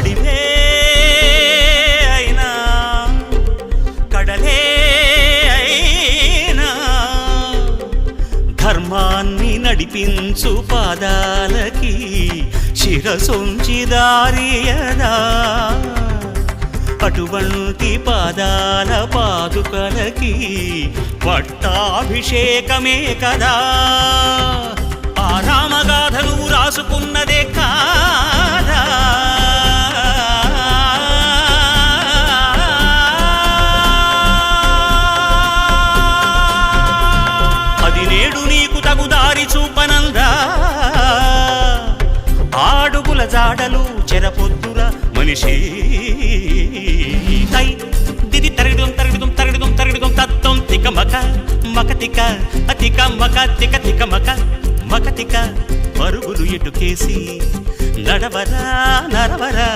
అడివే అయినా కడలే అయినా ధర్మాన్ని నడిపించు పాదాలకి శిరసొంచి దారియదా అటువంటి పాదాల పాదుకలకి పట్టాభిషేకమే కదా ఆ రామగాథను రాసుకున్నదే కాదా అది నేడు నీకు తగు దారి చూపనందా ఆడుగుల జాడలు చెరపొద్దురా మనిషి తై దిది తరగడం తరగడం తరగడం తరగడం తత్వం తిక మక మకతిక అతిక మక తిక తిక మక మకతిక పరుగులు ఎటుకేసి నడవరా నరవరా